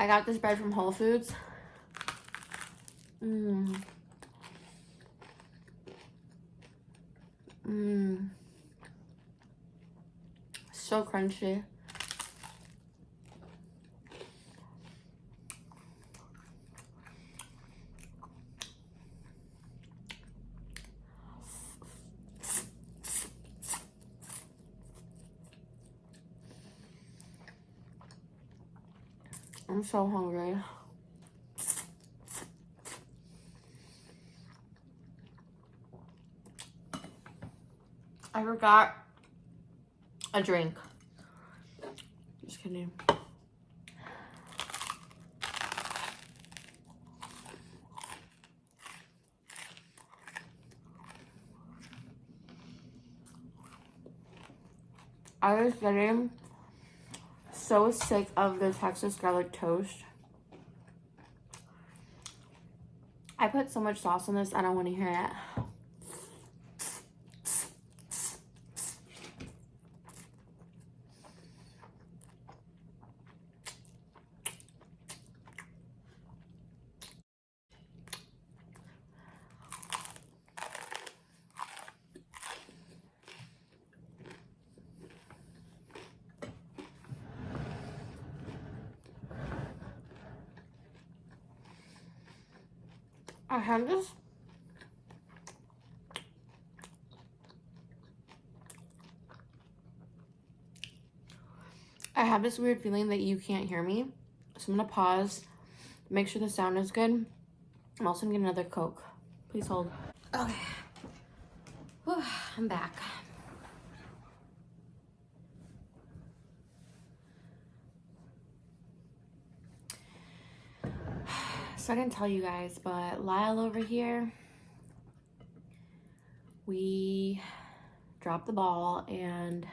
I got this bread from Whole Foods. So crunchy. I'm so hungry. I forgot a drink. Just kidding. I was getting so sick of the Texas garlic toast. I put so much sauce on this, I don't want to hear it. I have this weird feeling that you can't hear me. So I'm gonna pause, make sure the sound is good. I'm also gonna get another Coke. Please hold. Okay. Whew, I'm back. So I didn't tell you guys, but Lyle over here, we dropped the ball and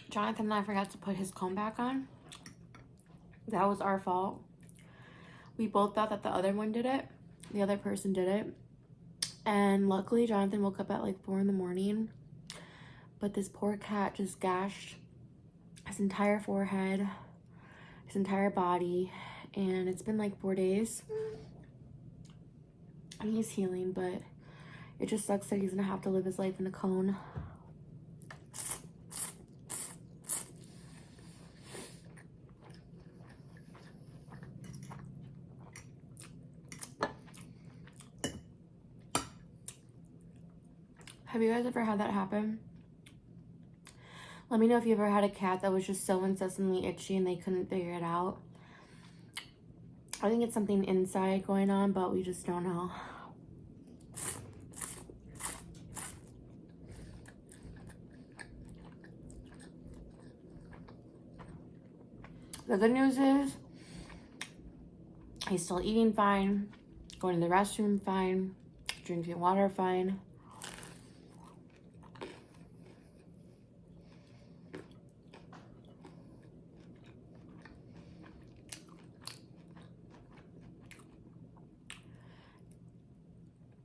Jonathan and I forgot to put his comb back on. That was our fault. We both thought that the other one did it. The other person did it. And luckily, Jonathan woke up at like 4 in the morning. But this poor cat just gashed his entire forehead, his entire body. And it's been like 4 days. And he's healing, but it just sucks that he's gonna have to live his life in a cone. Have you guys ever had that happen? Let me know if you ever had a cat that was just so incessantly itchy and they couldn't figure it out. I think it's something inside going on, but we just don't know. The good news is he's still eating fine, going to the restroom fine, drinking water fine.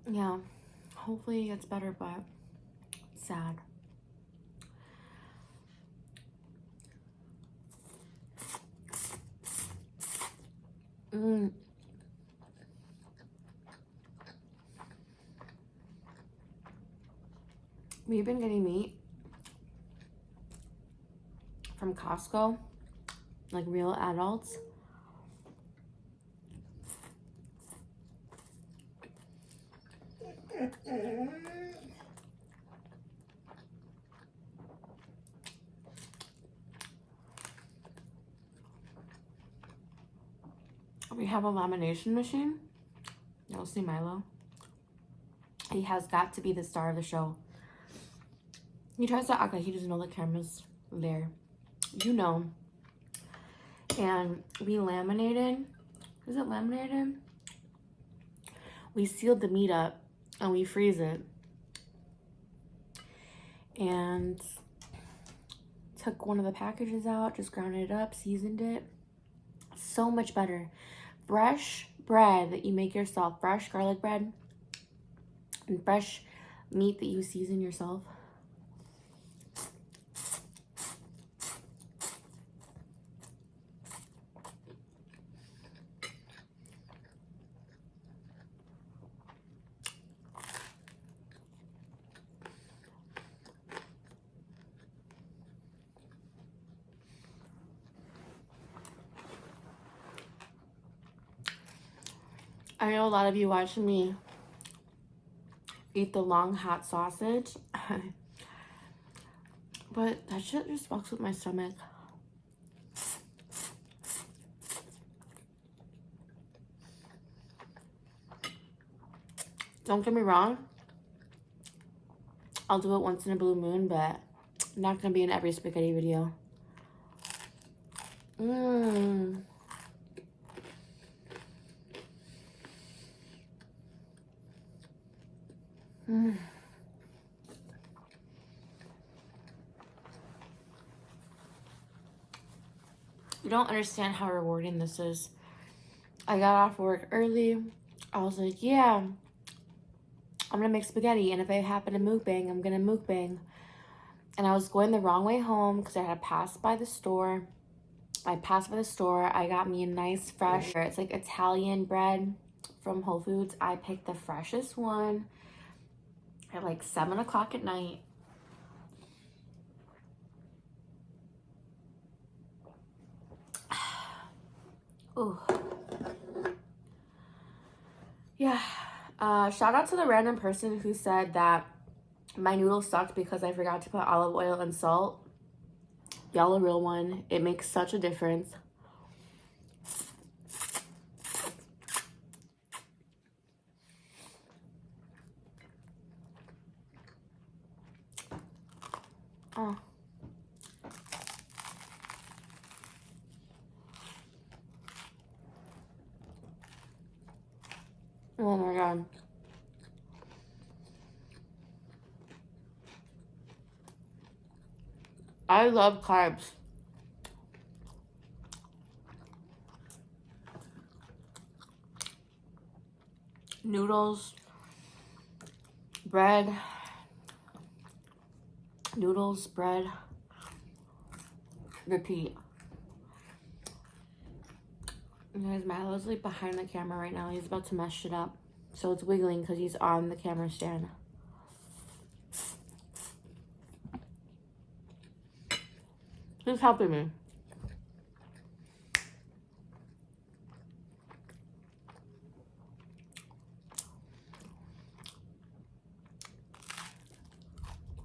Yeah, hopefully it gets better, but it's sad. We've been getting meat from Costco, like real adults. We have a lamination machine. You'll see Milo. He has got to be the star of the show. He tries to act like he doesn't know the camera's there. You know. And we laminated. Is it laminated? We sealed the meat up and we freeze it. And took one of the packages out, just ground it up, seasoned it. So much better. Fresh bread that you make yourself, fresh garlic bread, and fresh meat that you season yourself. I know a lot of you watching me eat the long hot sausage, but that shit just fucks with my stomach. Don't get me wrong, I'll do it once in a blue moon, but I'm not gonna be in every spaghetti video. Mmm. Mm. You don't understand how rewarding this is. I got off work early. I was like, yeah, I'm gonna make spaghetti, and if I happen to mukbang, I'm gonna mukbang. And I was going the wrong way home because I had passed by the store. I passed by the store. I got me a nice fresh, it's like Italian bread from Whole Foods. I picked the freshest one at like 7 o'clock at night. Ooh. Yeah. Shout out to the random person who said that my noodles sucked because I forgot to put olive oil and salt. Y'all a real one. It makes such a difference. Oh. Oh my god. I love carbs. Noodles, bread, noodles, bread, repeat. You guys, Mallow's like behind the camera right now. He's about to mess shit up. So it's wiggling because he's on the camera stand. He's helping me.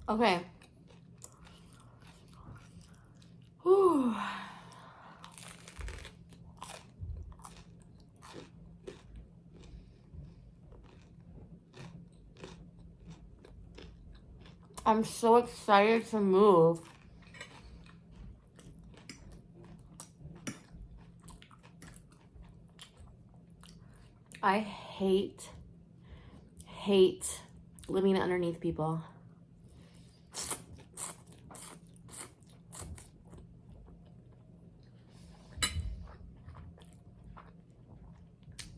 Okay. Whew. I'm so excited to move. I hate living underneath people.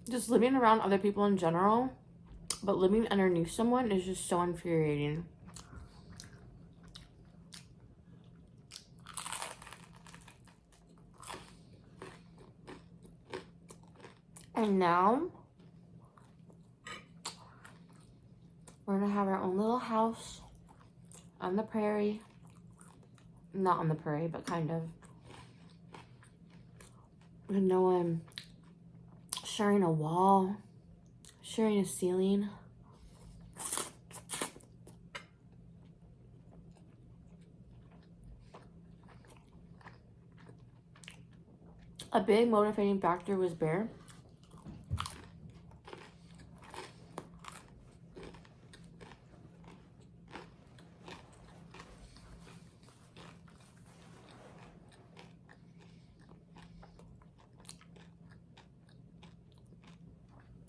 Just living around other people in general, but living underneath someone is just so infuriating. And now we're gonna have our own little house on the prairie. Not on the prairie, but kind of. And no one sharing a wall, sharing a ceiling. A big motivating factor was Bear.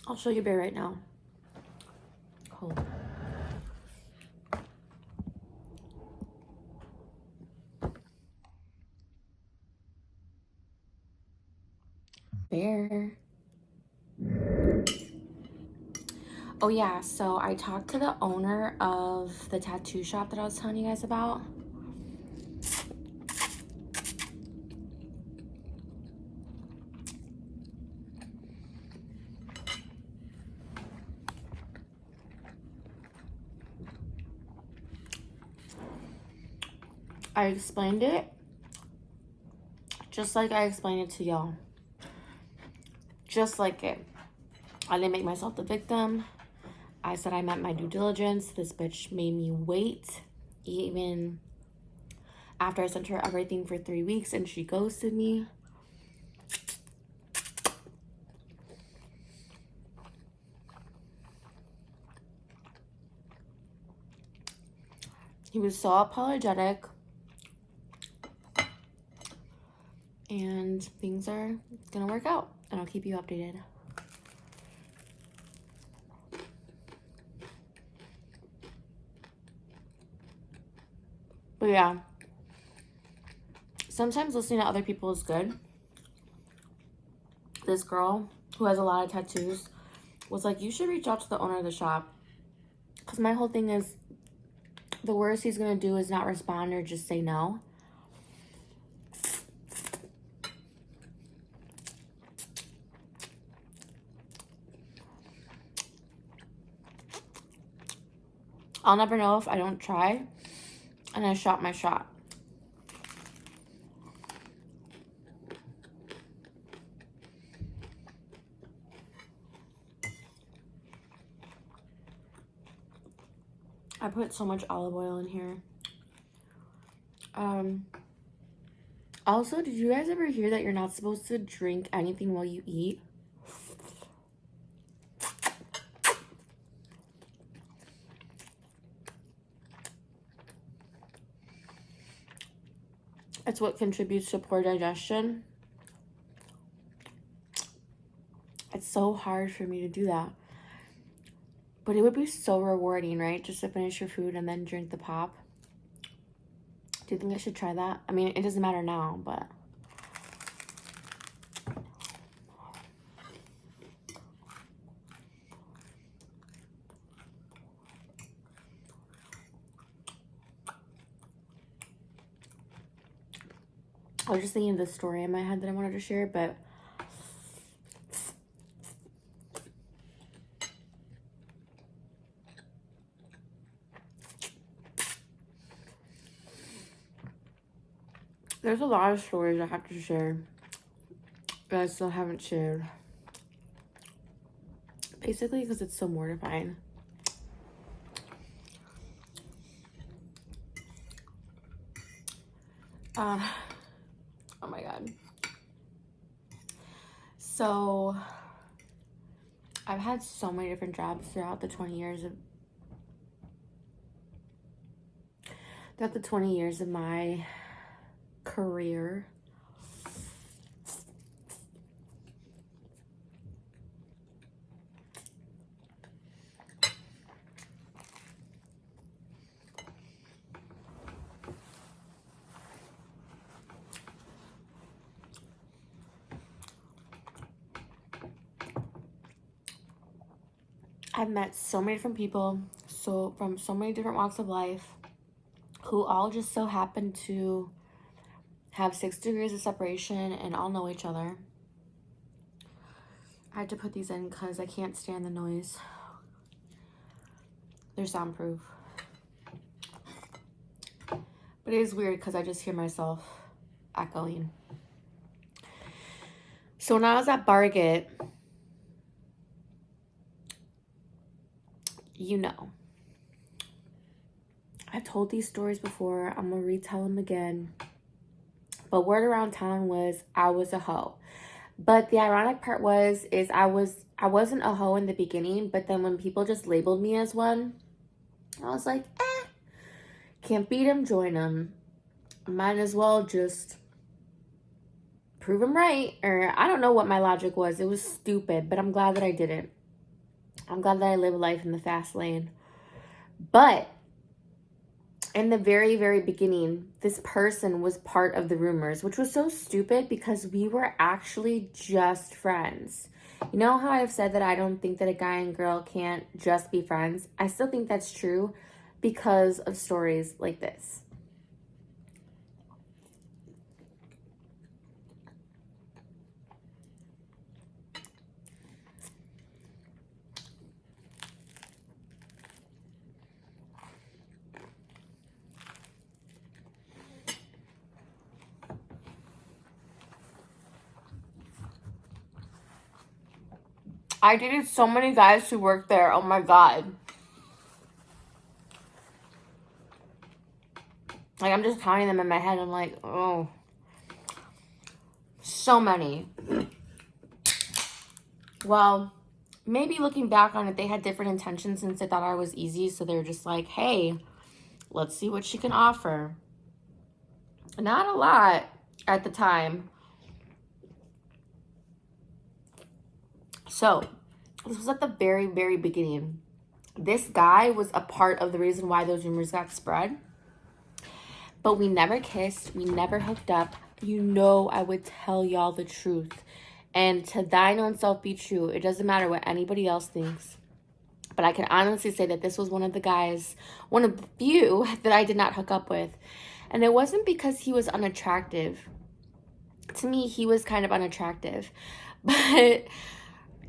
I'll show you Bear right now. Hold. bear. Oh yeah, so I talked to the owner of the tattoo shop that I was telling you guys about. I explained it just like I explained it to y'all. Just like it. I didn't make myself the victim. I said I met my due diligence. This bitch made me wait even after I sent her everything for 3 weeks and she ghosted me. He was so apologetic. And things are gonna work out. And I'll keep you updated. But yeah. Sometimes listening to other people is good. This girl who has a lot of tattoos was like, you should reach out to the owner of the shop. Because my whole thing is, the worst he's going to do is not respond or just say no. I'll never know if I don't try. And I shot my shot. I put so much olive oil in here. Also, did you guys ever hear that you're not supposed to drink anything while you eat? It's what contributes to poor digestion. It's so hard for me to do that. But it would be so rewarding, right? Just to finish your food and then drink the pop. Do you think I should try that? I mean, it doesn't matter now, but... I was just thinking of this story in my head that I wanted to share, but... There's a lot of stories I have to share that I still haven't shared. Basically, because it's so mortifying. Oh my God. So, I've had so many different jobs throughout the 20 years of my career. I've met so many different people, from so many different walks of life, who all just so happen to have 6 degrees of separation and all know each other. I had to put these in because I can't stand the noise. They're soundproof. But it is weird because I just hear myself echoing. So when I was at Barget, you know, I've told these stories before. I'm going to retell them again. But word around town was I was a hoe. But the ironic part is I wasn't a hoe in the beginning, but then when people just labeled me as one, I was like, can't beat them, join them. Might as well just prove them right. Or I don't know what my logic was. It was stupid, but I'm glad that I didn't. I'm glad that I live life in the fast lane. But in the very, very beginning, this person was part of the rumors, which was so stupid because we were actually just friends. You know how I've said that I don't think that a guy and girl can't just be friends? I still think that's true because of stories like this. I dated so many guys who worked there. Oh my God. Like, I'm just counting them in my head. I'm like, oh. So many. Well, maybe looking back on it, they had different intentions since they thought I was easy. So they were just like, hey, let's see what she can offer. Not a lot at the time. So this was at the very, very beginning. This guy was a part of the reason why those rumors got spread. But we never kissed. We never hooked up. You know I would tell y'all the truth. And to thine own self be true. It doesn't matter what anybody else thinks. But I can honestly say that this was one of the guys, one of the few that I did not hook up with. And it wasn't because he was unattractive. To me, he was kind of unattractive. But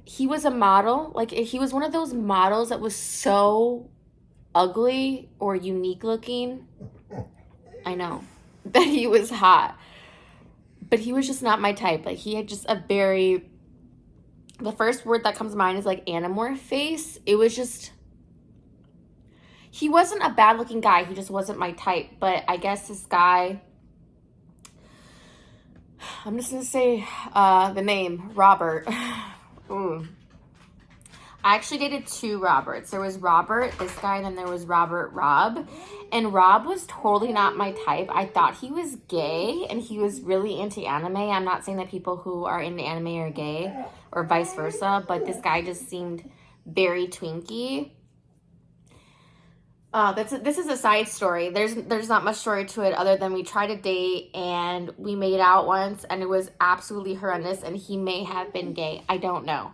he was a model. Like, he was one of those models that was so ugly or unique looking. I know. That he was hot. But he was just not my type. Like, he had just a very... The first word that comes to mind is, like, anamorph face. It was just... He wasn't a bad-looking guy. He just wasn't my type. But I guess this guy... I'm just going to say the name. Robert. Ooh. I actually dated two Roberts. There was Robert, this guy, and then there was Rob. And Rob was totally not my type. I thought he was gay, and he was really into anime. I'm not saying that people who are into anime are gay, or vice versa, but this guy just seemed very twinky. This is a side story. There's not much story to it other than we tried to date, and we made out once, and it was absolutely horrendous, and he may have been gay. I don't know.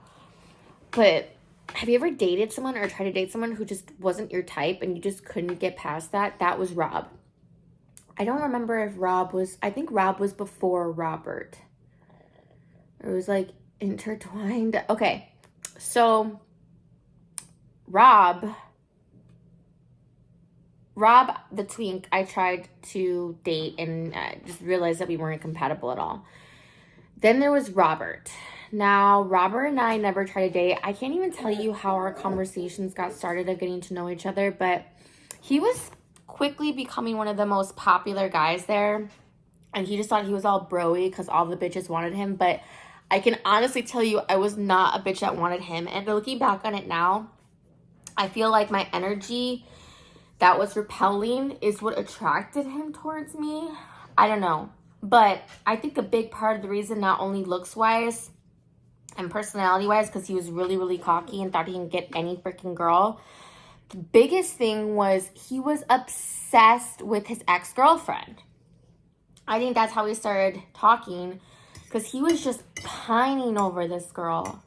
But... have you ever dated someone or tried to date someone who just wasn't your type and you just couldn't get past that? That was Rob. I don't remember if Rob was... I think Rob was before Robert. It was like intertwined. Okay. So, Rob the twink, I tried to date and just realized that we weren't compatible at all. Then there was Robert. Now, Robert and I never tried to date. I can't even tell you how our conversations got started of getting to know each other, but he was quickly becoming one of the most popular guys there, and he just thought he was all bro-y because all the bitches wanted him, but I can honestly tell you I was not a bitch that wanted him, and looking back on it now, I feel like my energy that was repelling is what attracted him towards me. I don't know, but I think a big part of the reason, not only looks-wise, and personality-wise, because he was really, really cocky and thought he can get any freaking girl. The biggest thing was he was obsessed with his ex-girlfriend. I think that's how we started talking, because he was just pining over this girl.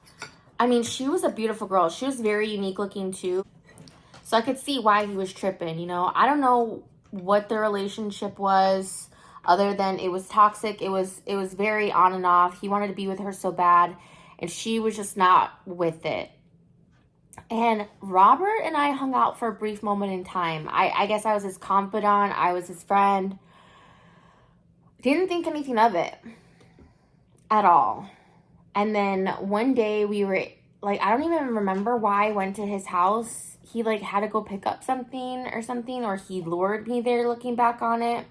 I mean, she was a beautiful girl. She was very unique looking, too. So I could see why he was tripping, you know. I don't know what their relationship was, other than it was toxic. It was very on and off. He wanted to be with her so bad, and she was just not with it. And Robert and I hung out for a brief moment in time. I guess I was his confidant. I was his friend. Didn't think anything of it at all. And then one day we were, like, I don't even remember why I went to his house. He, like, had to go pick up something, or he lured me there looking back on it.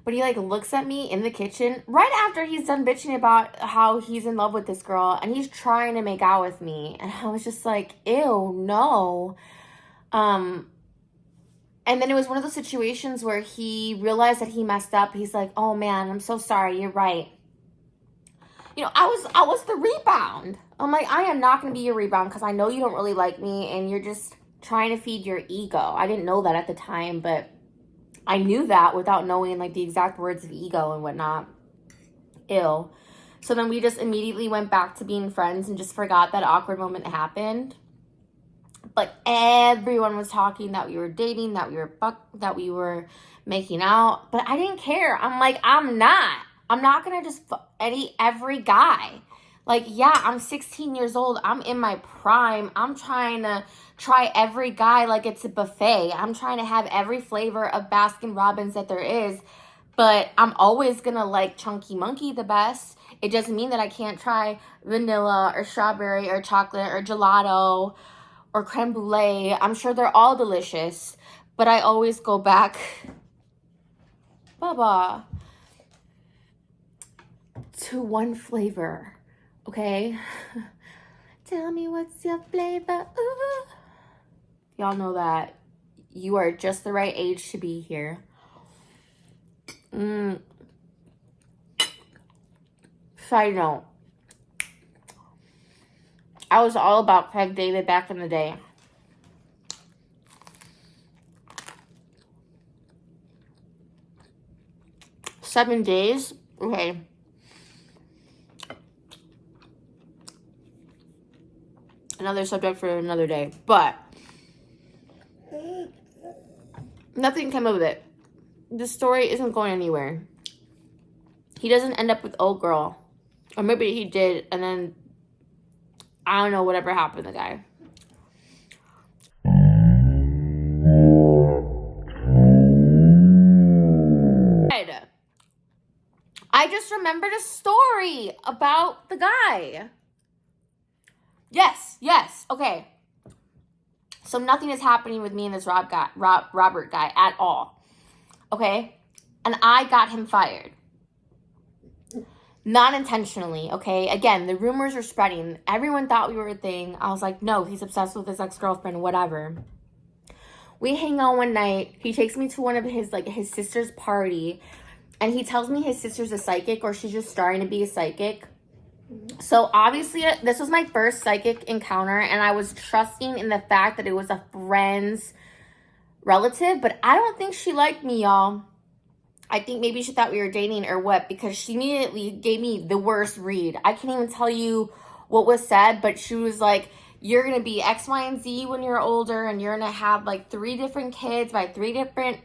But he, like, looks at me in the kitchen right after he's done bitching about how he's in love with this girl. And he's trying to make out with me. And I was just like, ew, no. And then it was one of those situations where he realized that he messed up. He's like, oh, man, I'm so sorry. You're right. You know, I was the rebound. I'm like, I am not going to be your rebound because I know you don't really like me. And you're just trying to feed your ego. I didn't know that at the time, but I knew that without knowing like the exact words of ego and whatnot. Ew. So then we just immediately went back to being friends and just forgot that awkward moment happened. But everyone was talking that we were dating, that we were making out. But I didn't care. I'm like, I'm not gonna just every guy. Like, yeah, I'm 16 years old. I'm in my prime. I'm trying to try every guy like it's a buffet. I'm trying to have every flavor of Baskin Robbins that there is. But I'm always gonna like Chunky Monkey the best. It doesn't mean that I can't try vanilla or strawberry or chocolate or gelato or creme brulee. I'm sure they're all delicious. But I always go back, Baba, to one flavor. Okay? Tell me what's your flavor. Ooh. Y'all know that you are just the right age to be here. Side note, I was all about Craig David back in the day. Seven days? Okay. Another subject for another day. But nothing came of it. The story isn't going anywhere. He doesn't end up with old girl. Or maybe he did, and then I don't know whatever happened to the guy. I just remembered a story about the guy. Yes. Okay. So nothing is happening with me and this Robert guy at all. Okay? And I got him fired. Not intentionally, okay? Again, the rumors are spreading. Everyone thought we were a thing. I was like, no, he's obsessed with his ex-girlfriend, whatever. We hang out one night. He takes me to one of his sister's party. And he tells me his sister's a psychic, or she's just starting to be a psychic. So obviously, this was my first psychic encounter. And I was trusting in the fact that it was a friend's relative. But I don't think she liked me, y'all. I think maybe she thought we were dating or what, because she immediately gave me the worst read. I can't even tell you what was said, but she was like, you're going to be X, Y, and Z when you're older, and you're going to have like 3 different kids by 3 different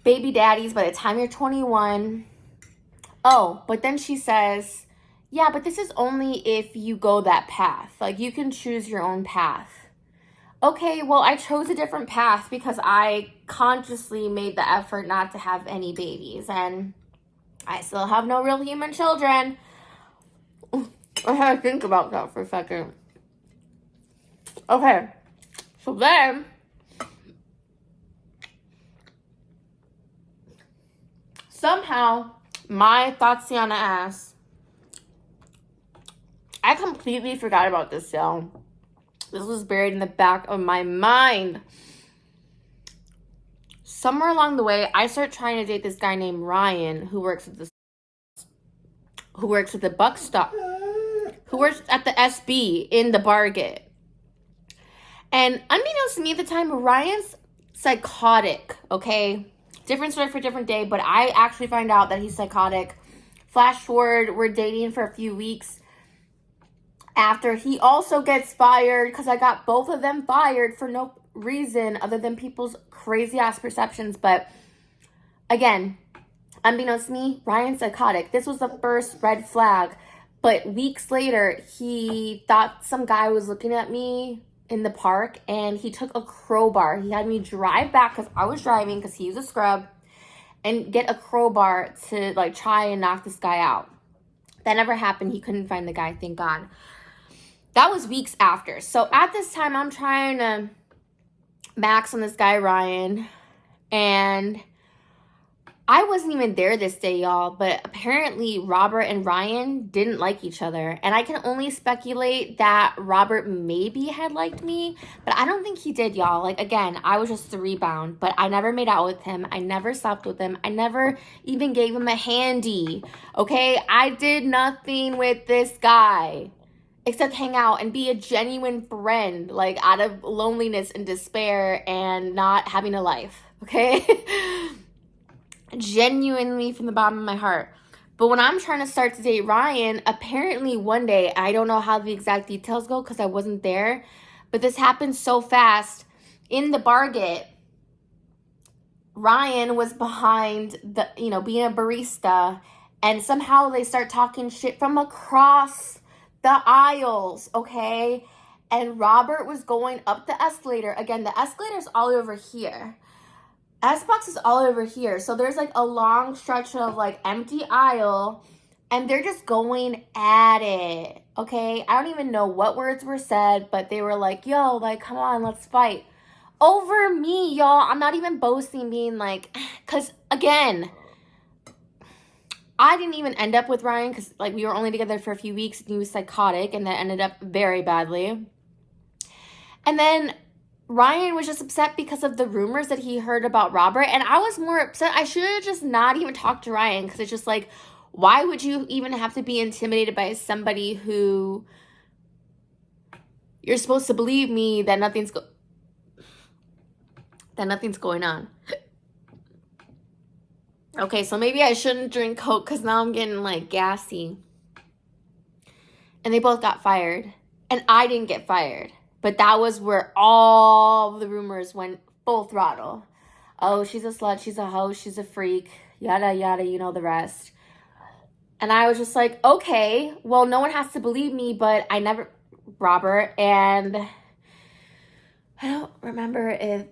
baby daddies by the time you're 21. Oh, but then she says, yeah, but this is only if you go that path. Like, you can choose your own path. Okay, well, I chose a different path because I consciously made the effort not to have any babies. And I still have no real human children. I had to think about that for a second. Okay, so then somehow my Tatiana ass, I completely forgot about this, y'all. This was buried in the back of my mind. Somewhere along the way, I start trying to date this guy named Ryan, who works at the buck stop, who works at the SB in the Barget. And unbeknownst to me at the time, Ryan's psychotic, okay? Different story for a different day, but I actually find out that he's psychotic. Flash forward, we're dating for a few weeks. After he also gets fired, because I got both of them fired for no reason other than people's crazy ass perceptions. But again, unbeknownst to me, Ryan's psychotic. This was the first red flag. But weeks later, he thought some guy was looking at me in the park, and he took a crowbar. He had me drive back because I was driving, because he was a scrub, and get a crowbar to like try and knock this guy out. That never happened. He couldn't find the guy, thank God. That was weeks after. So at this time, I'm trying to max on this guy, Ryan. And I wasn't even there this day, y'all. But apparently, Robert and Ryan didn't like each other. And I can only speculate that Robert maybe had liked me. But I don't think he did, y'all. Like, again, I was just the rebound. But I never made out with him. I never slept with him. I never even gave him a handy. Okay? I did nothing with this guy. except hang out and be a genuine friend, like out of loneliness and despair and not having a life, okay? Genuinely from the bottom of my heart. But when I'm trying to start to date Ryan, apparently one day, I don't know how the exact details go because I wasn't there, but this happened so fast. In the Barget, Ryan was behind the, being a barista, and somehow they start talking shit from across the aisles, okay? And Robert was going up the escalator. Again, the escalator's all over here. S-Box is all over here. So there's like a long stretch of like empty aisle, and they're just going at it, okay? I don't even know what words were said, but they were like, yo, like, come on, let's fight. Over me, y'all. I'm not even boasting being like, because again, I didn't even end up with Ryan because like we were only together for a few weeks and he was psychotic, and that ended up very badly. And then Ryan was just upset because of the rumors that he heard about Robert, and I was more upset. I should have just not even talked to Ryan because it's just like, why would you even have to be intimidated by somebody who you're supposed to believe me that nothing's going on? Okay, so maybe I shouldn't drink Coke because now I'm getting like gassy. And they both got fired, and I didn't get fired. But that was where all the rumors went full throttle. Oh, she's a slut, she's a hoe, she's a freak, yada, yada, you know the rest. And I was just like, okay, well, no one has to believe me, but I never, Robert, and I don't remember if,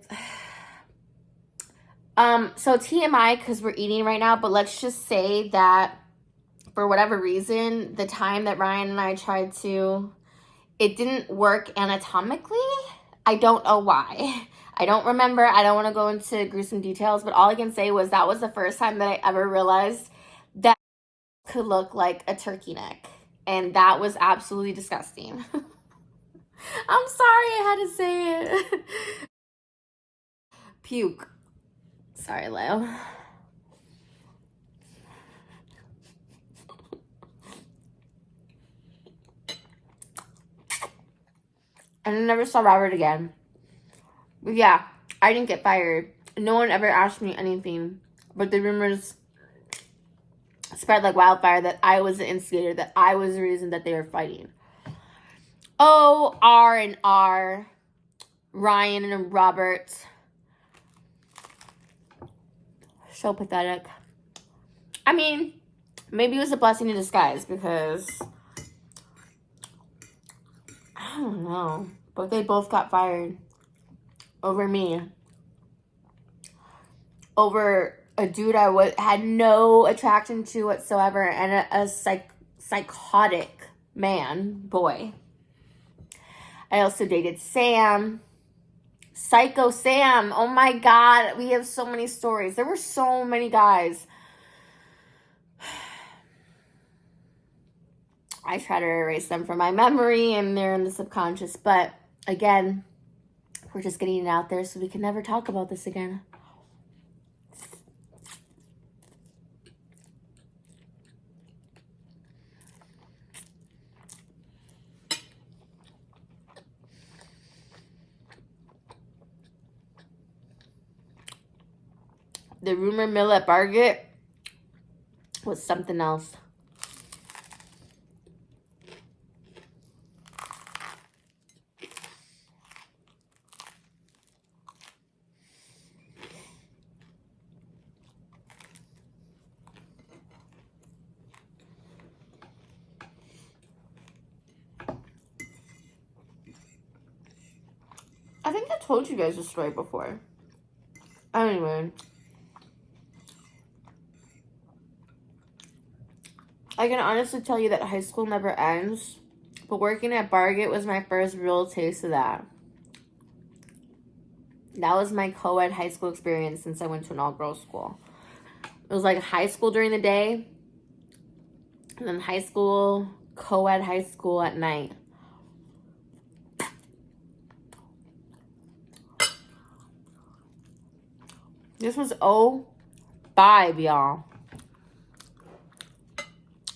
so TMI, because we're eating right now, but let's just say that for whatever reason, the time that Ryan and I tried to, it didn't work anatomically. I don't know why. I don't remember. I don't want to go into gruesome details, but all I can say was that was the first time that I ever realized that could look like a turkey neck. And that was absolutely disgusting. I'm sorry I had to say it. Puke. Sorry, Leo. And I never saw Robert again. But yeah, I didn't get fired. No one ever asked me anything. But the rumors spread like wildfire that I was the instigator, that I was the reason that they were fighting. Oh, R, Ryan and Robert. So pathetic. I mean, maybe it was a blessing in disguise because I don't know. But they both got fired over me. Over a dude I had no attraction to whatsoever, and a psychotic boy. I also dated Sam. Psycho Sam. Oh my God. We have so many stories. There were so many guys. I try to erase them from my memory, and they're in the subconscious. But again, we're just getting it out there so we can never talk about this again. The rumor mill at Barget was something else. I think I told you guys this story before. Anyway, I can honestly tell you that high school never ends, but working at Barget was my first real taste of that. That was my co-ed high school experience since I went to an all-girls school. It was like high school during the day, and then high school, co-ed high school at night. This was 2005, y'all.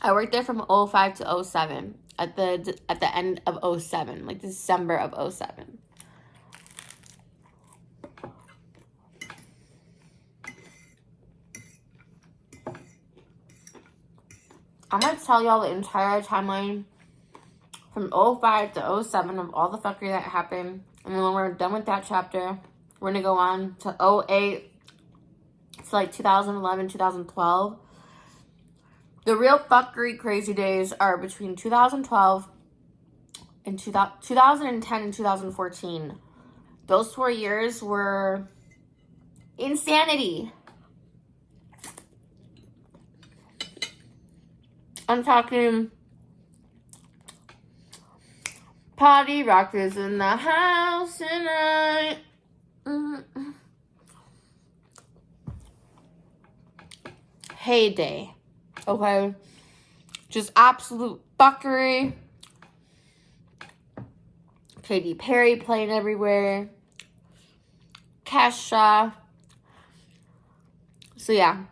I worked there from 2005 to 2007. at the end of 07, like December of 07. I'm gonna tell y'all the entire timeline from 05 to 07 of all the fuckery that happened. And then when we're done with that chapter, we're gonna go on to 08 to like 2011, 2012. The real fuckery crazy days are between 2012 and 2010 and 2014. Those 4 years were insanity. I'm talking party rockers in the house tonight. Heyday. Okay? Just absolute fuckery. Katy Perry playing everywhere. Kesha. So yeah.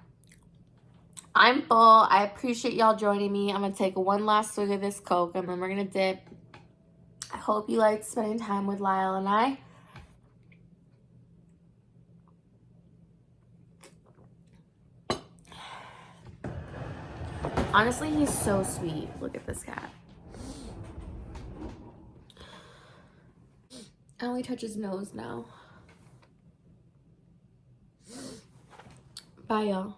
I'm full. I appreciate y'all joining me. I'm going to take one last swig of this Coke and then we're going to dip. I hope you liked spending time with Lyle and I. Honestly, he's so sweet. Look at this cat. I only touch his nose now. Bye, y'all.